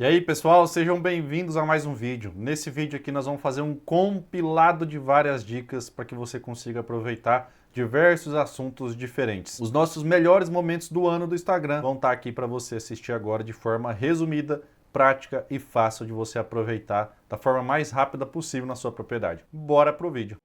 E aí pessoal, sejam bem-vindos a mais um vídeo. Nesse vídeo aqui nós vamos fazer um compilado de várias dicas para que você consiga aproveitar diversos assuntos diferentes. Os nossos melhores momentos do ano do Instagram vão estar aqui para você assistir agora de forma resumida, prática e fácil de você aproveitar da forma mais rápida possível na sua propriedade. Bora pro vídeo!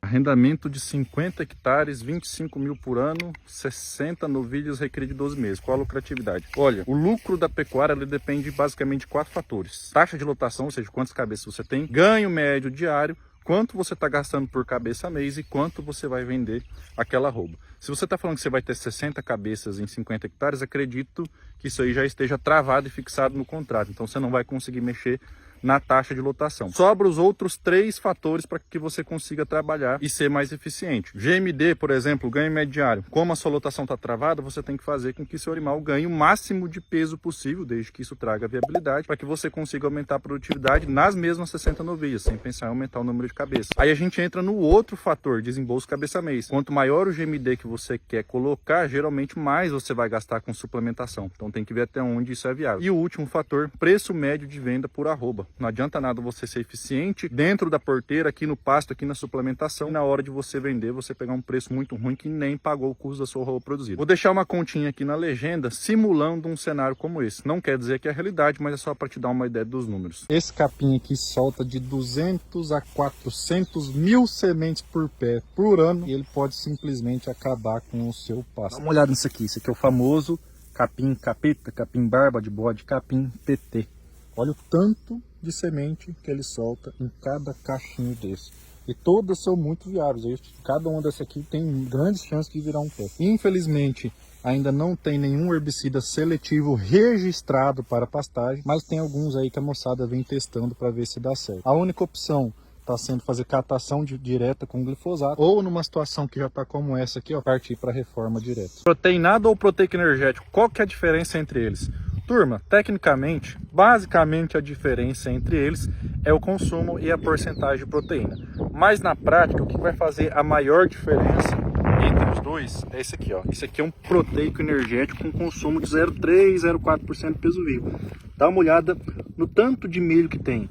Arrendamento de 50 hectares, 25 mil por ano, 60 novilhos, recria de 12 meses. Qual a lucratividade? Olha, o lucro da pecuária ele depende basicamente de 4 fatores. Taxa de lotação, ou seja, quantas cabeças você tem, ganho médio diário, quanto você está gastando por cabeça mês e quanto você vai vender aquela arroba. Se você está falando que você vai ter 60 cabeças em 50 hectares, acredito que isso aí já esteja travado e fixado no contrato. Então você não vai conseguir mexer na taxa de lotação. Sobra os outros 3 fatores para que você consiga trabalhar e ser mais eficiente. GMD, por exemplo, ganho médio diário. Como a sua lotação está travada, você tem que fazer com que seu animal ganhe o máximo de peso possível, desde que isso traga viabilidade, para que você consiga aumentar a produtividade nas mesmas 60 novilhas, sem pensar em aumentar o número de cabeças. Aí a gente entra no outro fator, desembolso cabeça-mês. Quanto maior o GMD que você quer colocar, geralmente mais você vai gastar com suplementação. Então tem que ver até onde isso é viável. E o último fator, preço médio de venda por arroba. Não adianta nada você ser eficiente dentro da porteira, aqui no pasto, aqui na suplementação, e na hora de você vender, você pegar um preço muito ruim que nem pagou o custo da sua arroba produzida. Vou deixar uma continha aqui na legenda simulando um cenário como esse. Não quer dizer que é a realidade, mas é só para te dar uma ideia dos números. Esse capim aqui solta de 200 a 400 mil sementes por pé por ano e ele pode simplesmente acabar com o seu pasto. Dá uma olhada nisso aqui. Esse aqui é o famoso capim capeta, capim barba de bode, capim PT. Olha o tanto de semente que ele solta em cada caixinho desse. E todas são muito viáveis. Cada uma dessas aqui tem grandes chances de virar um pé. Infelizmente, ainda não tem nenhum herbicida seletivo registrado para pastagem, mas tem alguns aí que a moçada vem testando para ver se dá certo. A única opção está sendo fazer catação direta com glifosato, ou numa situação que já está como essa aqui, ó, partir para reforma direta. Proteinado ou proteico energético, qual que é a diferença entre eles? Turma, tecnicamente, basicamente a diferença entre eles é o consumo e a porcentagem de proteína. Mas na prática, o que vai fazer a maior diferença entre os dois é esse aqui, ó. Esse aqui é um proteico energético com consumo de 0,3, 0,4% de peso vivo. Dá uma olhada no tanto de milho que tem.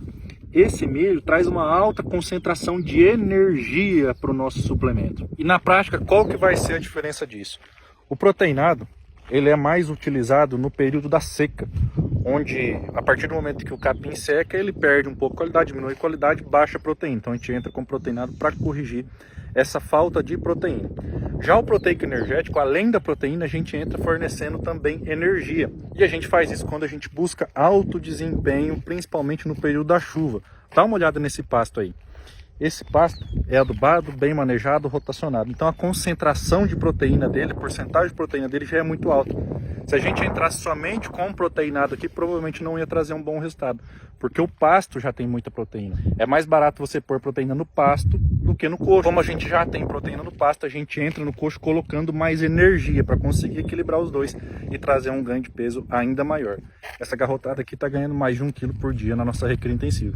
Esse milho traz uma alta concentração de energia para o nosso suplemento. E na prática, qual que vai ser a diferença disso? O proteinado, ele é mais utilizado no período da seca, onde a partir do momento que o capim seca, ele perde um pouco a qualidade, diminui a qualidade, baixa a proteína. Então a gente entra com proteinado para corrigir essa falta de proteína. Já o proteico energético, além da proteína, a gente entra fornecendo também energia. E a gente faz isso quando a gente busca alto desempenho, principalmente no período da chuva. Dá uma olhada nesse pasto aí. Esse pasto é adubado, bem manejado, rotacionado. Então a concentração de proteína dele, a porcentagem de proteína dele já é muito alta. Se a gente entrasse somente com proteinado aqui, provavelmente não ia trazer um bom resultado. Porque o pasto já tem muita proteína. É mais barato você pôr proteína no pasto do que no coxo. Como a gente já tem proteína no pasto, a gente entra no coxo colocando mais energia para conseguir equilibrar os dois e trazer um ganho de peso ainda maior. Essa garrotada aqui está ganhando mais de 1 kg por dia na nossa recria intensiva.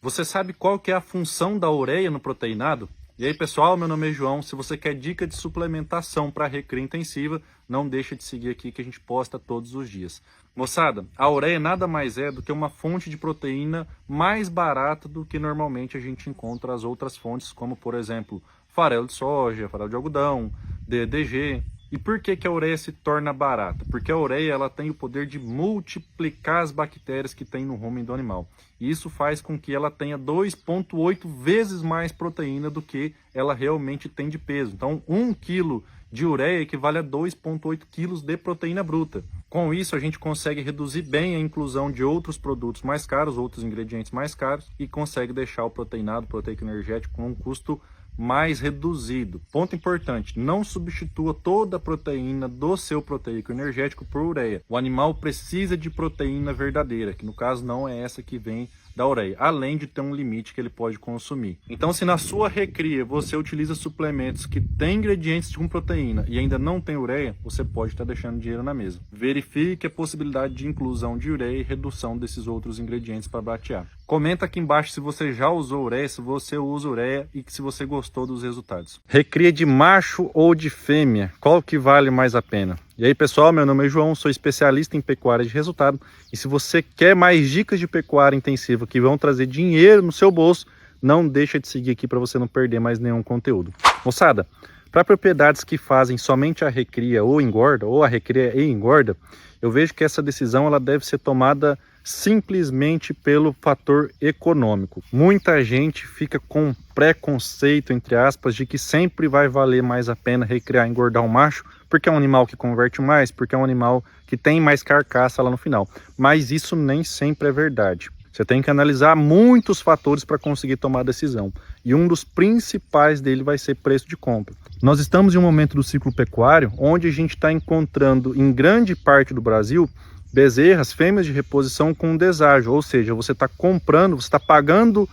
Você sabe qual que é a função da ureia no proteinado? E aí pessoal, meu nome é João. Se você quer dica de suplementação para recria intensiva, não deixa de seguir aqui que a gente posta todos os dias. Moçada, a ureia nada mais é do que uma fonte de proteína mais barata do que normalmente a gente encontra as outras fontes, como por exemplo, farelo de soja, farelo de algodão, DDG. E por que que a ureia se torna barata? Porque a ureia ela tem o poder de multiplicar as bactérias que tem no rumen do animal. E isso faz com que ela tenha 2,8 vezes mais proteína do que ela realmente tem de peso. Então, 1 kg de ureia equivale a 2,8 kg de proteína bruta. Com isso, a gente consegue reduzir bem a inclusão de outros produtos mais caros, outros ingredientes mais caros, e consegue deixar o proteinado, o proteico energético com um custo mais reduzido. Ponto importante, não substitua toda a proteína do seu proteico energético por ureia. O animal precisa de proteína verdadeira, que no caso não é essa que vem da ureia, além de ter um limite que ele pode consumir. Então, se na sua recria você utiliza suplementos que têm ingredientes com proteína e ainda não tem ureia, você pode estar deixando dinheiro na mesa. Verifique a possibilidade de inclusão de ureia e redução desses outros ingredientes para baratear. Comenta aqui embaixo se você já usou ureia, se você usa ureia e se você gostou dos resultados. Recria de macho ou de fêmea, qual que vale mais a pena? E aí pessoal, meu nome é João, sou especialista em pecuária de resultado e se você quer mais dicas de pecuária intensiva que vão trazer dinheiro no seu bolso, não deixa de seguir aqui para você não perder mais nenhum conteúdo. Moçada, para propriedades que fazem somente a recria ou engorda, ou a recria e engorda, eu vejo que essa decisão ela deve ser tomada simplesmente pelo fator econômico. Muita gente fica com preconceito, entre aspas, de que sempre vai valer mais a pena recriar e engordar um macho, porque é um animal que converte mais, porque é um animal que tem mais carcaça lá no final. Mas isso nem sempre é verdade. Você tem que analisar muitos fatores para conseguir tomar a decisão. E um dos principais dele vai ser preço de compra. Nós estamos em um momento do ciclo pecuário onde a gente está encontrando em grande parte do Brasil bezerras, fêmeas de reposição com deságio, ou seja, você está comprando, você está pagando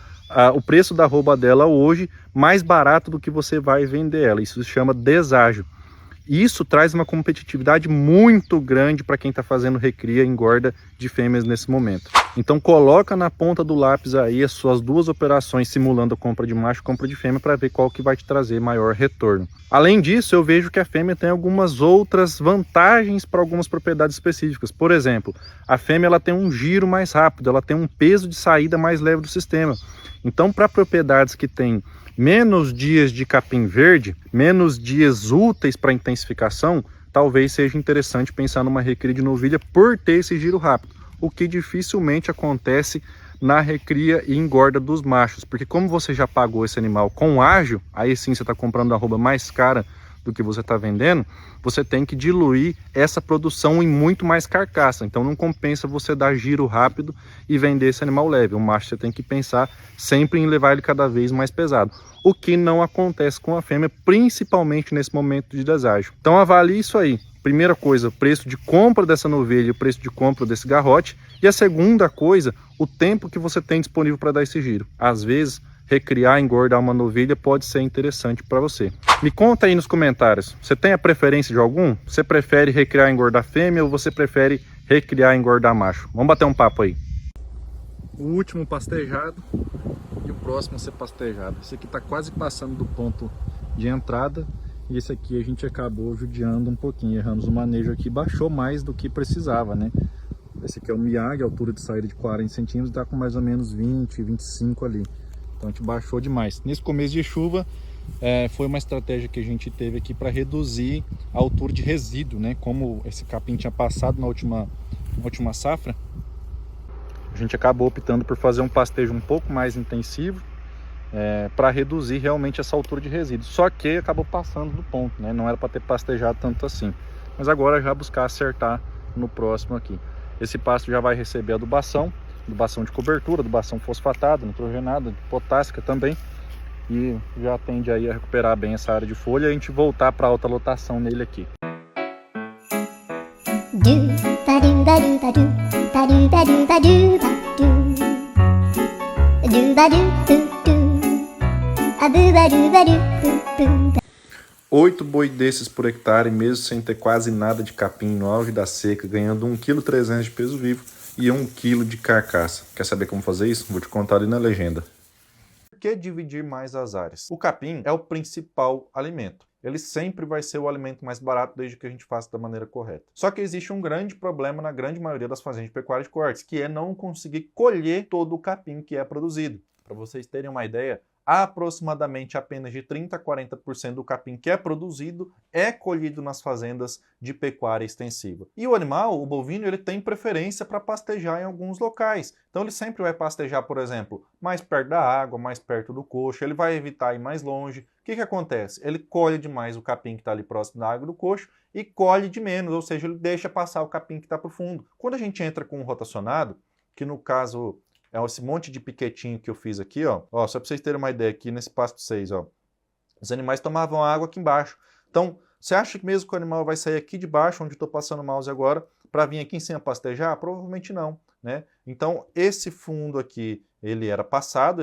o preço da arroba dela hoje mais barato do que você vai vender ela. Isso se chama deságio. E isso traz uma competitividade muito grande para quem está fazendo recria e engorda de fêmeas nesse momento. Então coloca na ponta do lápis aí as suas duas operações simulando a compra de macho e compra de fêmea para ver qual que vai te trazer maior retorno. Além disso, eu vejo que a fêmea tem algumas outras vantagens para algumas propriedades específicas. Por exemplo, a fêmea ela tem um giro mais rápido, ela tem um peso de saída mais leve do sistema. Então para propriedades que têm menos dias de capim verde, menos dias úteis para intensificação, talvez seja interessante pensar numa recria de novilha por ter esse giro rápido, o que dificilmente acontece na recria e engorda dos machos, porque como você já pagou esse animal com ágio, aí sim você está comprando a arroba mais cara do que você está vendendo, você tem que diluir essa produção em muito mais carcaça. Então não compensa você dar giro rápido e vender esse animal leve. O macho você tem que pensar sempre em levar ele cada vez mais pesado, o que não acontece com a fêmea, principalmente nesse momento de deságio. Então avalie isso aí. Primeira coisa, o preço de compra dessa novilha e o preço de compra desse garrote. E a segunda coisa, o tempo que você tem disponível para dar esse giro. Às vezes, recriar e engordar uma novilha pode ser interessante para você. Me conta aí nos comentários, você tem a preferência de algum? Você prefere recriar e engordar fêmea ou você prefere recriar e engordar macho? Vamos bater um papo aí. O último pastejado e o próximo a ser pastejado. Esse aqui está quase passando do ponto de entrada e esse aqui a gente acabou judiando um pouquinho, erramos o manejo aqui, baixou mais do que precisava, né? Esse aqui é o Miyagi, altura de saída de 40 centímetros, está com mais ou menos 20, 25 ali. Então a gente baixou demais. Nesse começo de chuva, foi uma estratégia que a gente teve aqui para reduzir a altura de resíduo, né? Como esse capim tinha passado na última safra, a gente acabou optando por fazer um pastejo um pouco mais intensivo para reduzir realmente essa altura de resíduo. Só que acabou passando do ponto, né? Não era para ter pastejado tanto assim. Mas agora já buscar acertar no próximo aqui. Esse pasto já vai receber adubação de cobertura, adubação fosfatada, nitrogenada, potássica também. E já tende aí a recuperar bem essa área de folha e a gente voltar para alta lotação nele aqui. Oito boi desses por hectare, mesmo sem ter quase nada de capim no auge da seca, ganhando 1,3 kg de peso vivo e 1 kg de carcaça. Quer saber como fazer isso? Vou te contar ali na legenda. Por que dividir mais as áreas? O capim é o principal alimento. Ele sempre vai ser o alimento mais barato desde que a gente faça da maneira correta. Só que existe um grande problema na grande maioria das fazendas de pecuária de cortes, que é não conseguir colher todo o capim que é produzido. Para vocês terem uma ideia, aproximadamente apenas de 30 a 40% do capim que é produzido é colhido nas fazendas de pecuária extensiva. E o animal, o bovino, ele tem preferência para pastejar em alguns locais. Então ele sempre vai pastejar, por exemplo, mais perto da água, mais perto do coxo, ele vai evitar ir mais longe. O que acontece? Ele colhe demais o capim que está ali próximo da água do coxo e colhe de menos, ou seja, ele deixa passar o capim que está para o fundo. Quando a gente entra com um rotacionado, que no caso é esse monte de piquetinho que eu fiz aqui, ó, só para vocês terem uma ideia, aqui nesse pasto 6, ó, os animais tomavam água aqui embaixo. Então, você acha que mesmo que o animal vai sair aqui de baixo, onde estou passando o mouse agora, para vir aqui em cima pastejar? Provavelmente não, né? Então, esse fundo aqui ele era passado,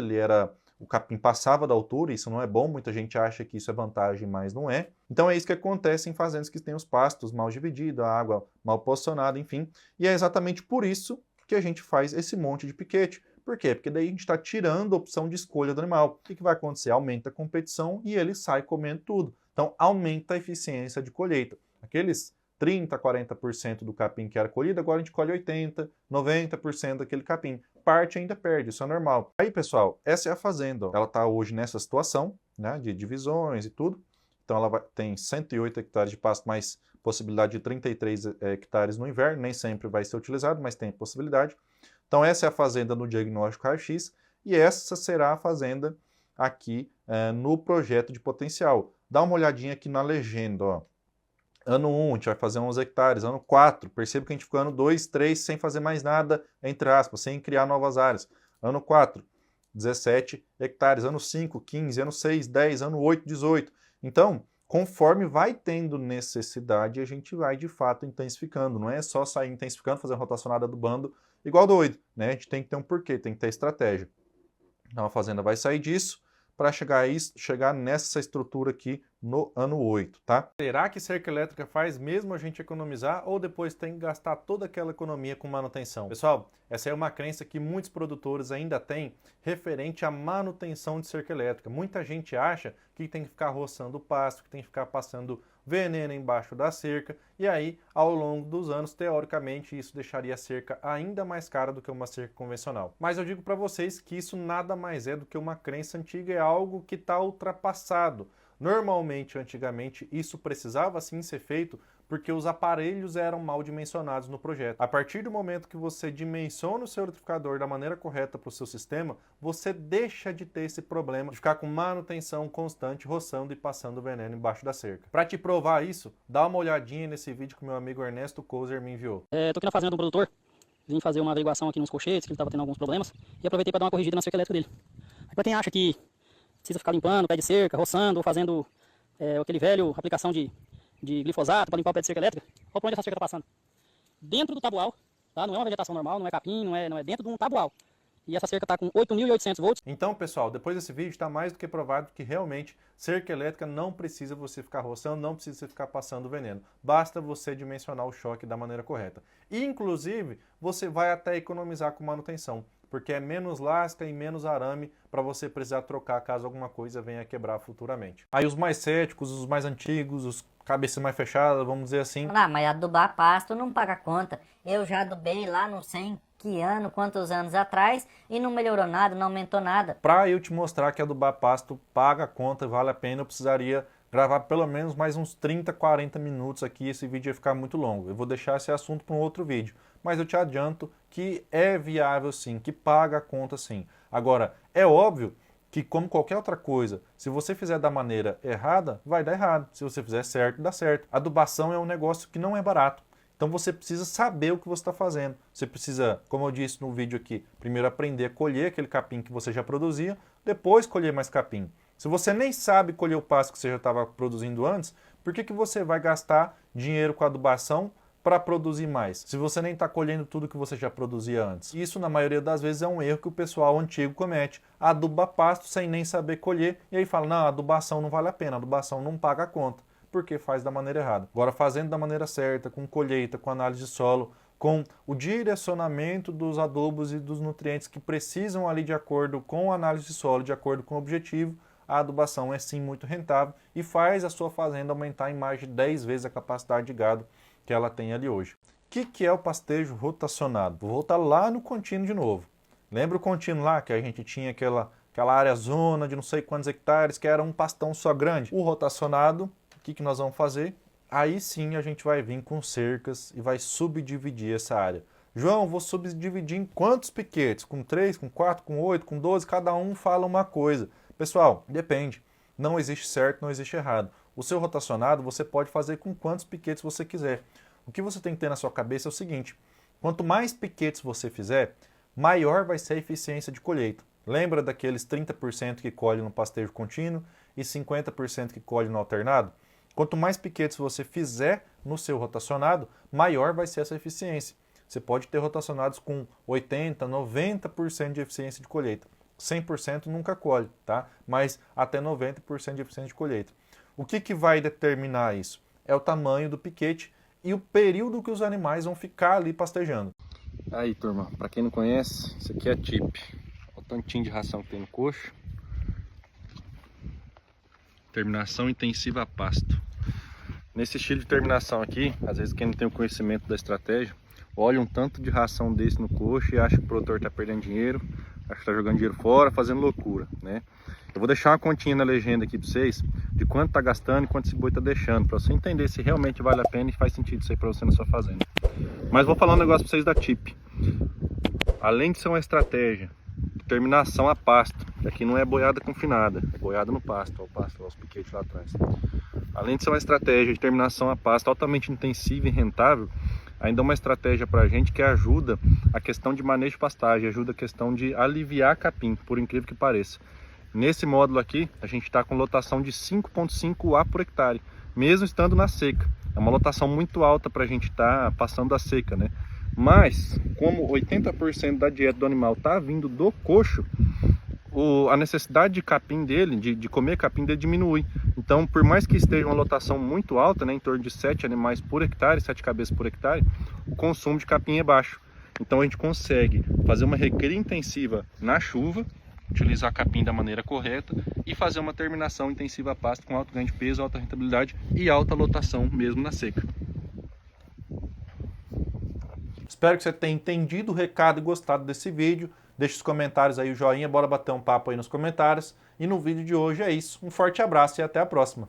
o capim passava da altura, isso não é bom, muita gente acha que isso é vantagem, mas não é. Então é isso que acontece em fazendas que têm os pastos mal divididos, a água mal posicionada, enfim. E é exatamente por isso que a gente faz esse monte de piquete. Por quê? Porque daí a gente está tirando a opção de escolha do animal. O que vai acontecer? Aumenta a competição e ele sai comendo tudo. Então aumenta a eficiência de colheita. Aqueles 30%, 40% do capim que era colhido, agora a gente colhe 80%, 90% daquele capim. Parte ainda perde, isso é normal. Aí, pessoal, essa é a fazenda. Ela está hoje nessa situação, né, de divisões e tudo. Então ela tem 108 hectares de pasto, mais possibilidade de 33 hectares no inverno. Nem sempre vai ser utilizado, mas tem possibilidade. Então essa é a fazenda no diagnóstico raio-x e essa será a fazenda aqui no projeto de potencial. Dá uma olhadinha aqui na legenda, ó. Ano 1, a gente vai fazer 11 hectares. Ano 4, perceba que a gente ficou ano 2, 3 sem fazer mais nada, entre aspas, sem criar novas áreas. Ano 4, 17 hectares. Ano 5, 15. Ano 6, 10. Ano 8, 18. Então, conforme vai tendo necessidade, a gente vai, de fato, intensificando. Não é só sair intensificando, fazer rotacionada do bando igual doido, né? A gente tem que ter um porquê, tem que ter estratégia. Então, a fazenda vai sair disso para chegar nessa estrutura aqui no ano 8, tá? Será que cerca elétrica faz mesmo a gente economizar ou depois tem que gastar toda aquela economia com manutenção? Pessoal, essa é uma crença que muitos produtores ainda têm referente à manutenção de cerca elétrica. Muita gente acha que tem que ficar roçando o pasto, que tem que ficar passando veneno embaixo da cerca, e aí, ao longo dos anos, teoricamente, isso deixaria a cerca ainda mais cara do que uma cerca convencional. Mas eu digo para vocês que isso nada mais é do que uma crença antiga, é algo que está ultrapassado. Normalmente, antigamente, isso precisava sim ser feito porque os aparelhos eram mal dimensionados no projeto. A partir do momento que você dimensiona o seu eletrificador da maneira correta para o seu sistema, você deixa de ter esse problema de ficar com manutenção constante, roçando e passando veneno embaixo da cerca. Para te provar isso, dá uma olhadinha nesse vídeo que o meu amigo Ernesto Kozer me enviou. Tô aqui na fazenda do produtor, vim fazer uma averiguação aqui nos colchetes, que ele estava tendo alguns problemas, e aproveitei para dar uma corrigida na cerca elétrica dele. Aí para quem acha que precisa ficar limpando pé de cerca, roçando ou fazendo aquele velho aplicação de glifosato para limpar o pé de cerca elétrica, olha por onde essa cerca está passando. Dentro do tabual, tá? Não é uma vegetação normal, não é capim, não é dentro de um tabual. E essa cerca está com 8.800 volts. Então, pessoal, depois desse vídeo está mais do que provado que realmente cerca elétrica não precisa você ficar roçando, não precisa você ficar passando veneno. Basta você dimensionar o choque da maneira correta. E, inclusive, você vai até economizar com manutenção, porque é menos lasca e menos arame para você precisar trocar caso alguma coisa venha a quebrar futuramente. Aí os mais céticos, os mais antigos, os cabeças mais fechadas, vamos dizer assim. Ah, mas adubar pasto não paga conta. Eu já adubei lá não sei que ano, quantos anos atrás, e não melhorou nada, não aumentou nada. Para eu te mostrar que adubar pasto paga conta, vale a pena, eu precisaria gravar pelo menos mais uns 30, 40 minutos aqui, esse vídeo ia ficar muito longo. Eu vou deixar esse assunto para um outro vídeo, mas eu te adianto que é viável sim, que paga a conta sim. Agora, é óbvio que, como qualquer outra coisa, se você fizer da maneira errada, vai dar errado. Se você fizer certo, dá certo. Adubação é um negócio que não é barato. Então você precisa saber o que você está fazendo. Você precisa, como eu disse no vídeo aqui, primeiro aprender a colher aquele capim que você já produzia, depois colher mais capim. Se você nem sabe colher o pasto que você já estava produzindo antes, por que você vai gastar dinheiro com adubação para produzir mais, se você nem está colhendo tudo que você já produzia antes? Isso, na maioria das vezes, é um erro que o pessoal antigo comete. Aduba pasto sem nem saber colher, e aí fala, não, a adubação não vale a pena, a adubação não paga a conta, porque faz da maneira errada. Agora, fazendo da maneira certa, com colheita, com análise de solo, com o direcionamento dos adubos e dos nutrientes que precisam ali de acordo com a análise de solo, de acordo com o objetivo, a adubação é sim muito rentável e faz a sua fazenda aumentar em mais de 10 vezes a capacidade de gado que ela tem ali hoje. O que é o pastejo rotacionado? Vou voltar lá no contínuo de novo. Lembra o contínuo lá que a gente tinha aquela área zona de não sei quantos hectares, que era um pastão só grande? O rotacionado, o que nós vamos fazer? Aí sim a gente vai vir com cercas e vai subdividir essa área. João, vou subdividir em quantos piquetes? Com 3, com 4, com 8, com 12? Cada um fala uma coisa. Pessoal, depende. Não existe certo, não existe errado. O seu rotacionado você pode fazer com quantos piquetes você quiser. O que você tem que ter na sua cabeça é o seguinte: quanto mais piquetes você fizer, maior vai ser a eficiência de colheita. Lembra daqueles 30% que colhe no pastejo contínuo e 50% que colhe no alternado? Quanto mais piquetes você fizer no seu rotacionado, maior vai ser essa eficiência. você pode ter rotacionados com 80%, 90% de eficiência de colheita. 100% nunca colhe, tá? Mas até 90% de eficiência de colheita. O que vai determinar isso? É o tamanho do piquete e o período que os animais vão ficar ali pastejando. Aí, turma, para quem não conhece, isso aqui é tip. Olha o tantinho de ração que tem no coxo. Terminação intensiva a pasto. Nesse estilo de terminação aqui, às vezes quem não tem o conhecimento da estratégia, olha um tanto de ração desse no coxo e acha que o produtor está perdendo dinheiro, acha que está jogando dinheiro fora, fazendo loucura, né? Eu vou deixar uma continha na legenda aqui para vocês, de quanto está gastando e quanto esse boi está deixando, para você entender se realmente vale a pena e faz sentido isso aí para você na sua fazenda. Mas vou falar um negócio para vocês da TIP. Além de ser uma estratégia de terminação a pasto, que aqui não é boiada confinada, é boiada no pasto, olha o pasto, olha os piquetes lá atrás. Além de ser uma estratégia de terminação a pasto altamente intensiva e rentável, ainda é uma estratégia para a gente que ajuda a questão de manejo de pastagem, ajuda a questão de aliviar capim, por incrível que pareça. Nesse módulo aqui, a gente está com lotação de 5,5 A por hectare, mesmo estando na seca. É uma lotação muito alta para a gente estar passando da seca, né? Mas, como 80% da dieta do animal está vindo do coxo, a necessidade de capim dele, de comer capim dele, diminui. Então, por mais que esteja uma lotação muito alta, né, em torno de 7 animais por hectare, 7 cabeças por hectare, o consumo de capim é baixo. Então a gente consegue fazer uma recria intensiva na chuva, utilizar capim da maneira correta e fazer uma terminação intensiva a pasto com alto ganho de peso, alta rentabilidade e alta lotação mesmo na seca. Espero que você tenha entendido o recado e gostado desse vídeo. Deixe os comentários aí, o joinha, bora bater um papo aí nos comentários. E no vídeo de hoje é isso. Um forte abraço e até a próxima.